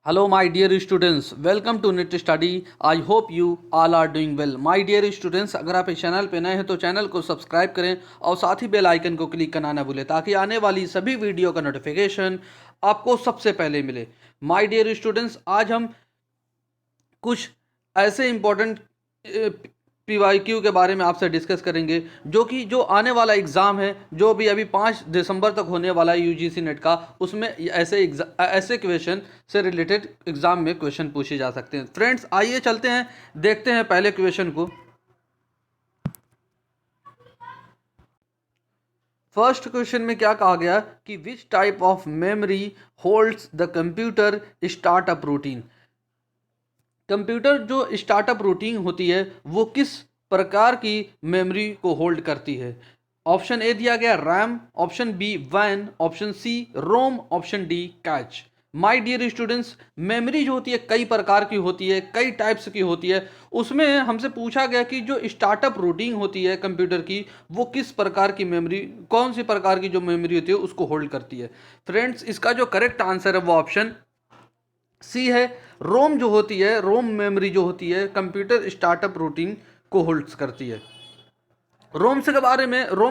Hello, my dear students. Welcome to NIT Study. I hope you all are doing well. My dear students, अगर आप इस channel पे नए हैं तो चैनल को सब्सक्राइब करें और साथ ही बेल आइकन को क्लिक करना ना भूलें ताकि आने वाली सभी वीडियो का नोटिफिकेशन आपको सबसे पहले मिले. माय डियर स्टूडेंट्स, आज हम कुछ ऐसे इम्पोर्टेंट PYQ के बारे में आपसे डिस्कस करेंगे जो आने वाला एग्ज़ाम है, जो भी अभी 5 दिसंबर तक होने वाला है UGC नेट का, उसमें ऐसे क्वेश्चन से रिलेटेड एग्ज़ाम में क्वेश्चन पूछे जा सकते हैं. फ्रेंड्स, आइए चलते हैं, देखते हैं पहले क्वेश्चन को. फर्स्ट क्वेश्चन में क्या कहा गया कि which type of memory holds the computer startup routine. Computer जो स्टार्टअप रूटीन होती है वो किस प्रकार की मेमोरी को होल्ड करती है. ऑप्शन ए दिया गया RAM, option B van, option C ROM, option D cache. My dear students, memory जो होती है कई प्रकार की होती है, कई टाइप्स की होती है. उसमें हमसे पूछा गया कि जो स्टार्टअप रूटीन होती है कंप्यूटर की वो किस प्रकार की मेमोरी, कौन सी प्रकार की जो मेमोरी होती है उसको होल्ड करती है. फ्रेंड्स, इसका जो करेक्ट आंसर है वो ऑप्शन सी है. रोम जो होती है, रोम मेमोरी जो होती है कंप्यूटर स्टार्टअप रूटीन को होल्ड करती है. रोम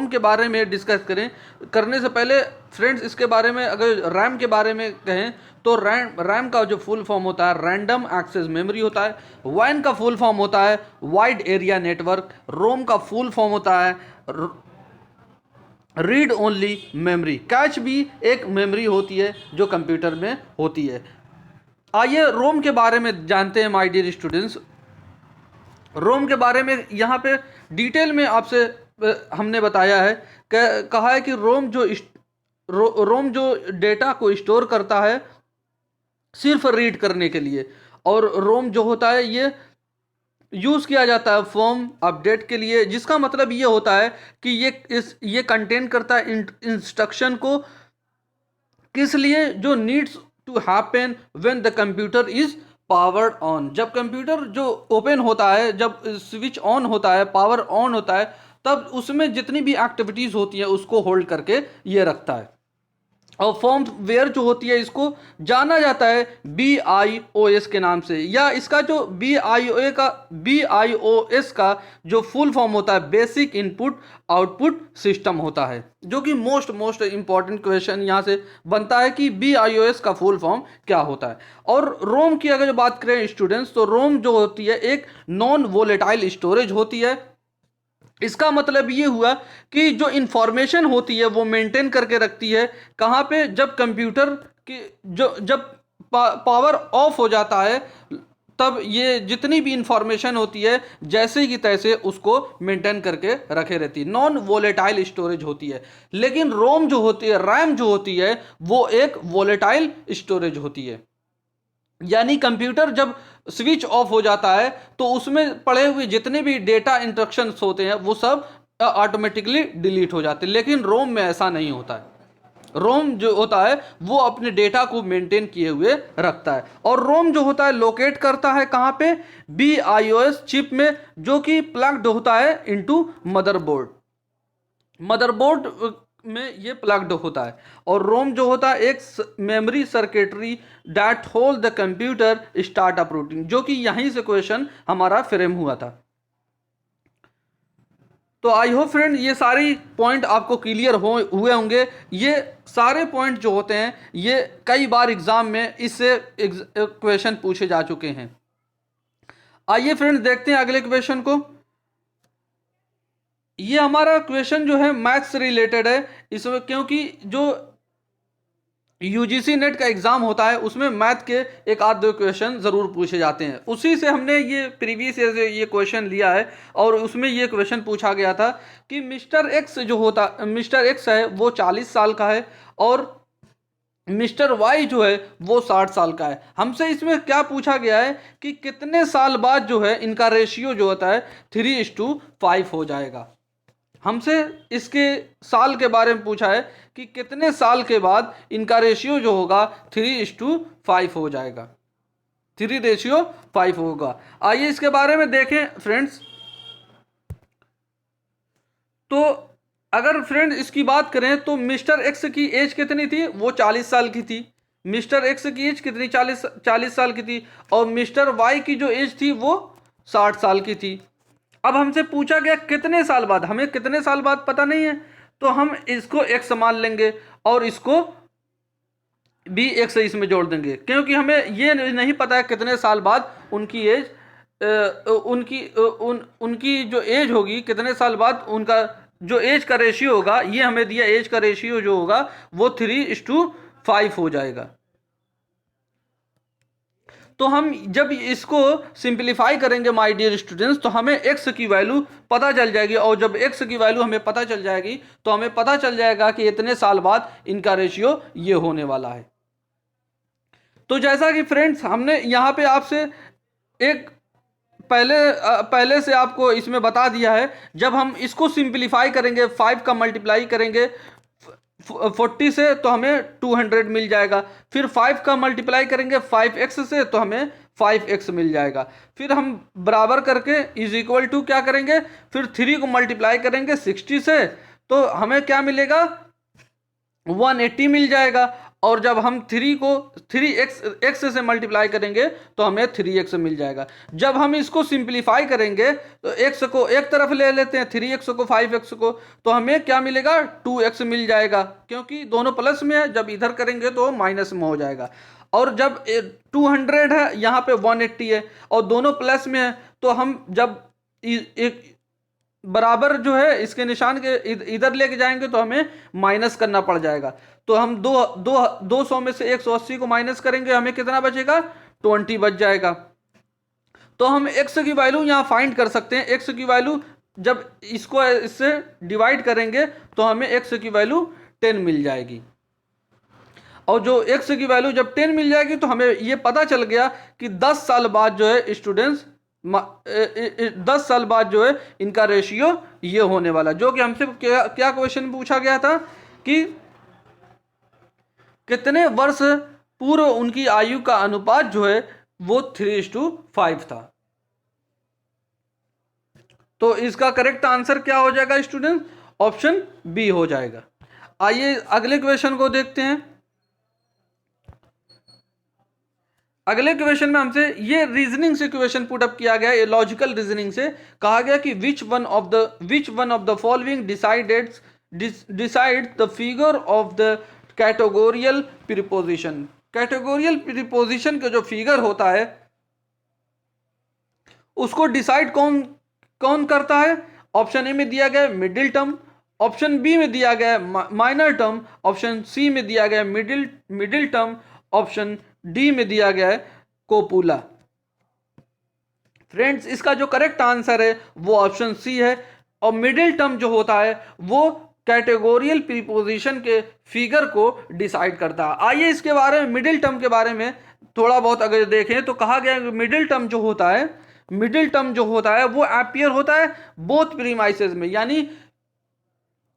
के बारे में डिस्कस करने से पहले फ्रेंड्स, इसके बारे में अगर रैम के बारे में कहें तो रैम का जो फुल फॉर्म होता है रैंडम एक्सेस मेमोरी होता है. वैन का फुल फॉर्म होता है वाइड एरिया नेटवर्क. रोम का फुल फॉर्म होता है रीड ओनली मेमोरी. कैच भी एक मेमोरी होती है जो कंप्यूटर में होती है. आइए रोम के बारे में जानते हैं माय डियर स्टूडेंट्स. रोम के बारे में यहाँ पे डिटेल में आपसे हमने बताया है, कहा है कि रोम जो डेटा को स्टोर करता है सिर्फ रीड करने के लिए, और रोम जो होता है ये यूज़ किया जाता है फॉर्म अपडेट के लिए, जिसका मतलब ये होता है कि ये कंटेन करता है इंस्ट्रक्शन को, किस लिए, जो needs to happen when the computer is powered on. जब कंप्यूटर जो ओपन होता है, जब स्विच ऑन होता है, पावर ऑन होता है, तब उसमें जितनी भी एक्टिविटीज़ होती हैं उसको होल्ड करके ये रखता है. और फर्मवेयर जो होती है इसको जाना जाता है BIOS के नाम से, या इसका जो BIOS का जो फुल फॉर्म होता है बेसिक इनपुट आउटपुट सिस्टम होता है, जो कि मोस्ट इंपॉर्टेंट क्वेश्चन यहाँ से बनता है कि BIOS का फुल फॉर्म क्या होता है. और रोम की अगर बात करें स्टूडेंट्स, तो रोम जो होती है एक नॉन वोलेटाइल स्टोरेज होती है. इसका मतलब ये हुआ कि जो इंफॉर्मेशन होती है वो मेंटेन करके रखती है. कहाँ पे, जब कंप्यूटर की जब पावर ऑफ हो जाता है तब ये जितनी भी इंफॉर्मेशन होती है जैसे कि तैसे उसको मेंटेन करके रखे रहती है. नॉन वोलेटाइल स्टोरेज होती है. लेकिन रोम जो होती है, रैम जो होती है, वो एक वोलेटाइल स्टोरेज होती है. यानी कंप्यूटर जब स्विच ऑफ हो जाता है तो उसमें पड़े हुए जितने भी डेटा इंस्ट्रक्शंस होते हैं वो सब ऑटोमेटिकली डिलीट हो जाते हैं. लेकिन रोम में ऐसा नहीं होता है. रोम जो होता है वो अपने डेटा को मेंटेन किए हुए रखता है. और रोम जो होता है लोकेट करता है कहाँ पे, BIOS चिप में, जो कि प्लग्ड होता है इनटू मदरबोर्ड में ये प्लग्ड होता है. और रोम जो होता है एक memory circuitry that hold the computer startup routine, जो कि यहीं से क्वेश्चन हमारा फ्रेम हुआ था. तो आई होप फ्रेंड ये सारी पॉइंट आपको क्लियर हुए होंगे. ये सारे पॉइंट जो होते हैं ये कई बार एग्जाम में इससे क्वेश्चन पूछे जा चुके हैं. आइए फ्रेंड देखते हैं अगले क्वेश्चन को. ये हमारा क्वेश्चन जो है मैथ्स से रिलेटेड है इसमें, क्योंकि जो UGC नेट का एग्जाम होता है उसमें मैथ के एक आध दो क्वेश्चन जरूर पूछे जाते हैं. उसी से हमने ये प्रीवियस ईयर से ये क्वेश्चन लिया है, और उसमें ये क्वेश्चन पूछा गया था कि मिस्टर एक्स है वो 40 साल का है और मिस्टर वाई जो है वो 60 साल का है. हमसे इसमें क्या पूछा गया है कि कितने साल बाद जो है इनका रेशियो जो होता है 3:5 हो जाएगा. हमसे इसके साल के बारे में पूछा है कि कितने साल के बाद इनका रेशियो जो होगा 3:5 हो जाएगा, 3:5 होगा. आइए इसके बारे में देखें फ्रेंड्स. तो अगर फ्रेंड इसकी बात करें तो मिस्टर एक्स की एज कितनी थी, वो 40 साल की थी. मिस्टर एक्स की एज कितनी, 40 साल की थी, और मिस्टर वाई की जो एज थी वो 60 साल की थी। अब हमसे पूछा गया कितने साल बाद, हमें कितने साल बाद पता नहीं है, तो हम इसको एक्स मान लेंगे और इसको बी एक्स इसमें जोड़ देंगे, क्योंकि हमें ये नहीं पता है कितने साल बाद उनकी एज उनकी जो एज होगी, कितने साल बाद उनका जो एज का रेशियो होगा, ये हमें दिया एज का रेशियो जो होगा वो 3:5 हो जाएगा। तो हम जब इसको सिंप्लीफाई करेंगे माय डियर स्टूडेंट्स, तो हमें x की वैल्यू पता चल जाएगी, और जब x की वैल्यू हमें पता चल जाएगी तो हमें पता चल जाएगा कि इतने साल बाद इनका रेशियो ये होने वाला है। तो जैसा कि फ्रेंड्स हमने यहाँ पे आपसे एक पहले से आपको इसमें बता दिया है, जब हम इसको सिंप्लीफाई करेंगे, 5 का मल्टीप्लाई करेंगे 40 से तो हमें 200 मिल जाएगा, फिर 5 का मल्टीप्लाई करेंगे 5x से तो हमें 5x मिल जाएगा, फिर हम बराबर करके इज इक्वल टू क्या करेंगे, फिर 3 को मल्टीप्लाई करेंगे 60 से तो हमें क्या मिलेगा, 180 मिल जाएगा, और जब हम 3x से मल्टीप्लाई करेंगे तो हमें 3x मिल जाएगा। जब हम इसको सिंप्लीफाई करेंगे तो x को एक तरफ ले लेते हैं, 3x को 5x को, तो हमें क्या मिलेगा, 2x मिल जाएगा, क्योंकि दोनों प्लस में है, जब इधर करेंगे तो माइनस में हो जाएगा। और जब 200 है, यहाँ पे 180 है और दोनों प्लस में है, तो हम जब एक बराबर जो है इसके निशान के इधर लेके जाएंगे तो हमें माइनस करना पड़ जाएगा। तो हम 200 में से 180 को माइनस करेंगे, हमें कितना बचेगा, 20 बच जाएगा। तो हम x की वैल्यू यहाँ फाइंड कर सकते हैं। x की वैल्यू जब इसको इससे डिवाइड करेंगे तो हमें x की वैल्यू 10 मिल जाएगी, और जो x की वैल्यू जब 10 मिल जाएगी तो हमें ये पता चल गया कि 10 साल बाद जो है स्टूडेंट्स 10 साल बाद जो है इनका रेशियो ये होने वाला, जो कि हमसे क्या क्वेश्चन पूछा गया था कि कितने वर्ष पूर्व उनकी आयु का अनुपात जो है वो 3:5 था। तो इसका करेक्ट आंसर क्या हो जाएगा स्टूडेंट, ऑप्शन बी हो जाएगा। आइए अगले क्वेश्चन को देखते हैं। अगले क्वेश्चन में हमसे ये रीजनिंग से क्वेश्चन पुट अप किया गया, ये लॉजिकल रीजनिंग से कहा गया कि which one of the following decide the figure of the categorial preposition. Categorial preposition का जो फिगर होता है उसको डिसाइड कौन करता है। ऑप्शन ए में दिया गया मिडिल टर्म, ऑप्शन बी में दिया गया माइनर टर्म, ऑप्शन सी में दिया गया मिडिल टर्म, ऑप्शन डी में दिया गया है कोपुला। फ्रेंड्स इसका जो करेक्ट आंसर है वो ऑप्शन सी है, और मिडिल टर्म जो होता है वो कैटेगोरियल प्रीपोजिशन के फिगर को डिसाइड करता है। आइए इसके बारे में, मिडिल टर्म के बारे में थोड़ा बहुत अगर देखें तो कहा गया है मिडिल टर्म जो होता है वो अपीयर होता है बोथ प्रीमाइसेस में, यानी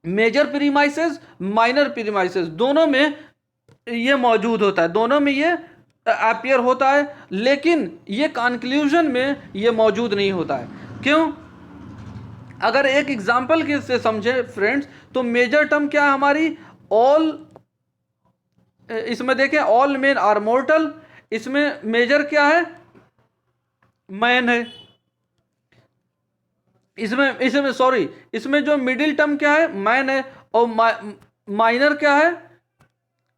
मेजर प्रीमाइसेस माइनर प्रीमाइसेस दोनों में ये मौजूद होता है, दोनों में ये अपीयर होता है, लेकिन ये कंक्लूजन में ये मौजूद नहीं होता है। क्यों? अगर एक एग्जाम्पल के से समझे फ्रेंड्स, तो मेजर टर्म क्या है हमारी, ऑल, इसमें देखें ऑल मेन आर मोर्टल, इसमें मेजर क्या है, मैन है। इसमें जो मिडिल टर्म क्या है, मैन है, और माइनर क्या है,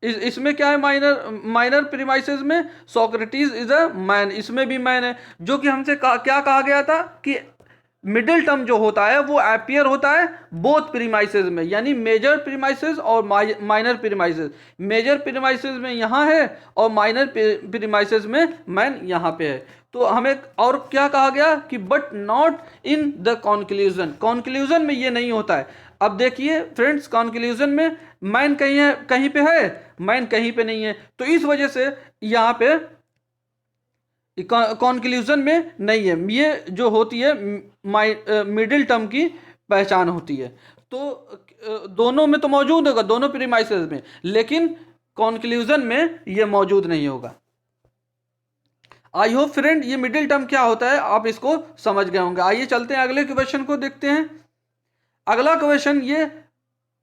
इसमें क्या है, माइनर प्रीमाइसेस में सोक्रेटिस इज अ मैन, इसमें भी मैन है। जो कि हमसे क्या कहा गया था कि मिडिल टर्म जो होता है वो अपीयर होता है बोथ प्रीमाइसेस में, यानी मेजर प्रीमाइसेस और माइनर प्रीमाइसेस। मेजर प्रीमाइसेस में यहाँ है और माइनर प्रीमाइसेस में मैन यहाँ पे है। तो हमें और क्या कहा गया कि but not in the conclusion, conclusion में ये नहीं होता है। अब देखिए फ्रेंड्स, कॉन्क्लूजन में मैन कहीं पे है, मैन कहीं पे नहीं है, तो इस वजह से यहाँ पे कॉन्क्लूजन में नहीं है। ये जो होती है मिडिल टर्म की पहचान होती है। तो दोनों में तो मौजूद होगा, दोनों प्रीमाइसेस में, लेकिन कॉन्क्लूजन में ये मौजूद नहीं होगा। आई होप फ्रेंड ये मिडिल टर्म क्या होता है आप इसको समझ गए होंगे। आइए चलते हैं अगले क्वेश्चन को देखते हैं। अगला क्वेश्चन ये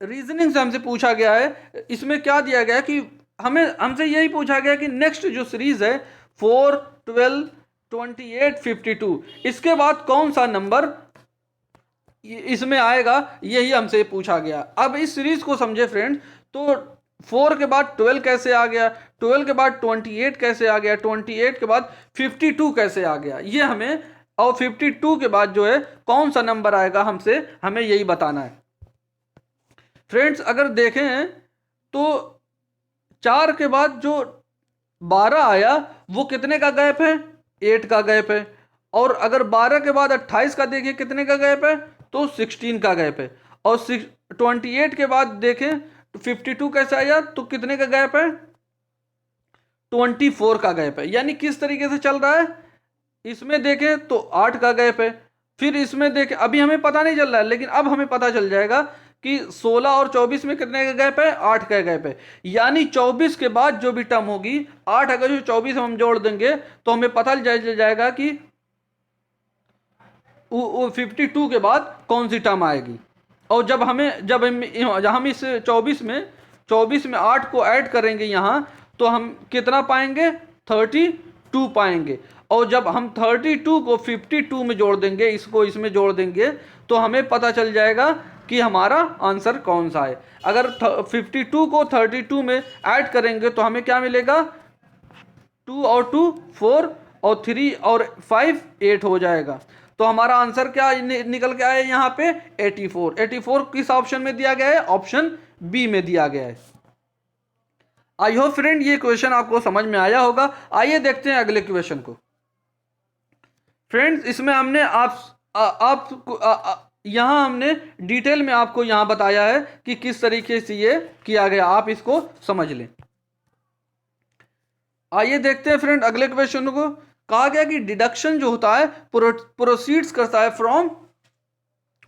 रीजनिंग से हमसे पूछा गया है। इसमें क्या दिया गया है कि हमें हमसे यही पूछा गया कि नेक्स्ट जो सीरीज है 4, 12, 28, 52, इसके बाद कौन सा नंबर इसमें आएगा, यही हमसे पूछा गया। अब इस सीरीज को समझे फ्रेंड्स, तो 4 के बाद 12 कैसे आ गया, 12 के बाद 28 कैसे आ गया, 28 के बाद 52 कैसे आ गया, ये हमें, और 52 के बाद जो है कौन सा नंबर आएगा हमसे, हमें यही बताना है। फ्रेंड्स अगर देखें तो 4 के बाद जो 12 आया वो कितने का गैप है, 8 का गैप है। और अगर 12 के बाद 28 का देखें कितने का गैप है, तो 16 का गैप है। और 28 के बाद देखें तो 52 कैसे आया, तो कितने का गैप है, 24 का गैप है। यानी किस तरीके से चल रहा है, इसमें देखें तो 8 का गैप है, फिर इसमें देखें, अभी हमें पता नहीं चल रहा है लेकिन अब हमें पता चल जाएगा कि 16 और 24 में कितने का गैप है, 8 का गैप है। यानी 24 के बाद जो भी टर्म होगी 8, अगर जो 24 हम जोड़ देंगे तो हमें पता चल जाएगा कि 52 के बाद कौन सी टर्म आएगी। और जब हम इस 24 में 8 को ऐड करेंगे यहाँ, तो हम कितना पाएंगे, 32 पाएंगे। और जब हम 32 को 52 में जोड़ देंगे, इसको इसमें जोड़ देंगे, तो हमें पता चल जाएगा कि हमारा आंसर कौन सा है। अगर 52 को 32 में ऐड करेंगे तो हमें क्या मिलेगा, 2 और 2 4 और 3 और 5 8 हो जाएगा। तो हमारा आंसर क्या निकल के आया यहाँ पे, 84। 84 किस ऑप्शन में दिया गया है, ऑप्शन बी में दिया गया है। आई होप फ्रेंड ये क्वेश्चन आपको समझ में आया होगा। आइए देखते हैं अगले क्वेश्चन को। फ्रेंड्स इसमें हमने यहाँ हमने डिटेल में आपको यहाँ बताया है कि किस तरीके से ये किया गया, आप इसको समझ लें। आइए देखते हैं फ्रेंड अगले क्वेश्चन को। कहा गया कि डिडक्शन जो होता है प्रोसीड्स करता है फ्रॉम,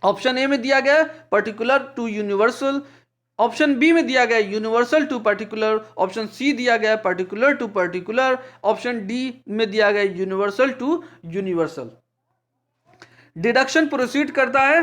ऑप्शन ए में दिया गया है particular to universal, option B में दिया गया है universal to particular, option C दिया गया है particular to particular, option D में दिया गया है universal to universal. Deduction proceed करता है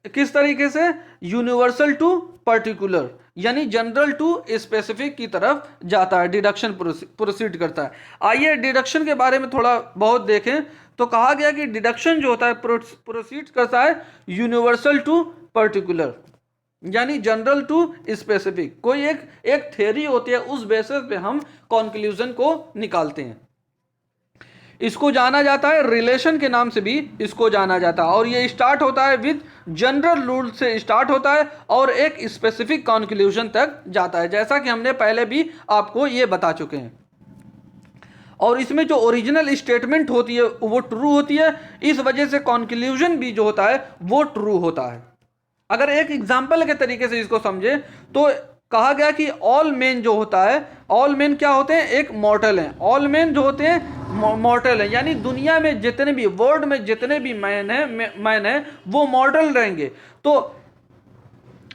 किस तरीके से, यूनिवर्सल टू पर्टिकुलर, यानी जनरल टू स्पेसिफिक की तरफ जाता है, डिडक्शन प्रोसीड करता है। आइए डिडक्शन के बारे में थोड़ा बहुत देखें। तो कहा गया कि डिडक्शन जो होता है प्रोसीड करता है यूनिवर्सल टू पर्टिकुलर, यानी जनरल टू स्पेसिफिक। कोई एक थ्योरी होती है, उस बेसिस पे हम कंक्लूजन को निकालते हैं। इसको जाना जाता है रिलेशन के नाम से भी इसको जाना जाता है, और ये स्टार्ट होता है विद जनरल रूल से स्टार्ट होता है और एक स्पेसिफिक कंक्लूजन तक जाता है, जैसा कि हमने पहले भी आपको ये बता चुके हैं। और इसमें जो ओरिजिनल स्टेटमेंट होती है वो ट्रू होती है, इस वजह से कंक्लूजन भी जो होता है वो ट्रू होता है। अगर एक एग्जाम्पल के तरीके से इसको समझे तो कहा गया कि ऑल मैन जो होता है, ऑल मैन क्या होते हैं, एक मॉर्टल हैं। ऑल मैन जो होते हैं मॉर्टल हैं, यानी दुनिया में जितने भी वर्ल्ड में जितने भी मैन है वो मॉर्टल रहेंगे। तो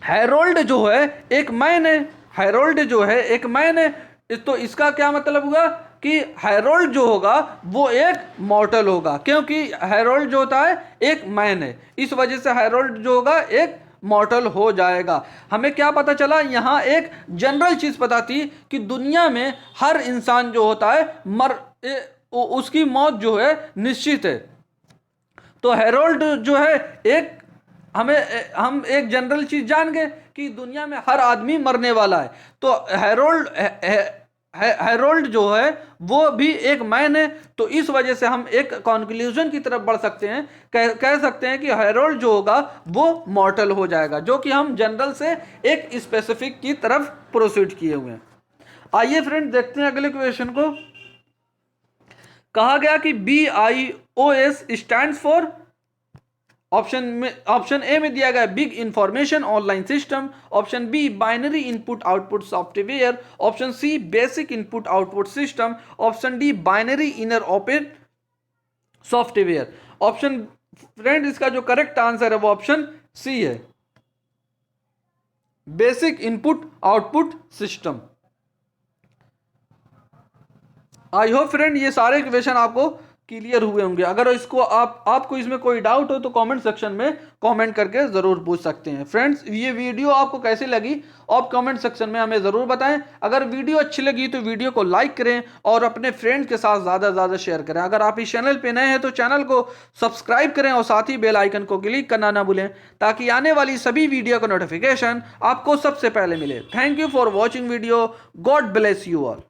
हैरोल्ड जो है एक मैन है, हैरोल्ड जो है एक मैन है, तो इसका क्या मतलब हुआ कि हैरोल्ड जो होगा वो एक मॉर्टल होगा, क्योंकि हैरोल्ड जो होता है एक मैन है, इस वजह से हैरोल्ड जो होगा एक मॉर्टल हो जाएगा। हमें क्या पता चला, यहाँ एक जनरल चीज पता थी कि दुनिया में हर इंसान जो होता है उसकी मौत जो है निश्चित है। तो हैरोल्ड जो है एक हम एक जनरल चीज जान गए कि दुनिया में हर आदमी मरने वाला है। तो हैरोल्ड जो है वो भी एक मैन है, तो इस वजह से हम एक कंक्लूजन की तरफ बढ़ सकते हैं, कह सकते हैं कि हैरोल्ड जो होगा वो मॉर्टल हो जाएगा, जो कि हम जनरल से एक स्पेसिफिक की तरफ प्रोसीड किए हुए हैं। आइए फ्रेंड देखते हैं अगले क्वेश्चन को। कहा गया कि BIOS stands for, option A में दिया गया big information online system, option B binary input output software, option C basic input output system, option D binary inner open software. Option friend इसका जो करेक्ट आंसर है वो option C है, basic input output system. I hope friend ये सारे question आपको clear हुए होंगे। अगर इसको आपको इसमें कोई डाउट हो तो कमेंट सेक्शन में कमेंट करके ज़रूर पूछ सकते हैं। फ्रेंड्स, ये वीडियो आपको कैसी लगी आप कमेंट सेक्शन में हमें ज़रूर बताएं। अगर वीडियो अच्छी लगी तो वीडियो को लाइक करें और अपने फ्रेंड्स के साथ ज़्यादा से ज़्यादा शेयर करें। अगर आप इस चैनल पे नए हैं तो चैनल को सब्सक्राइब करें और साथ ही बेल आइकन को क्लिक करना ना भूलें, ताकि आने वाली सभी वीडियो का नोटिफिकेशन आपको सबसे पहले मिले। Thank you for watching video. God bless you all.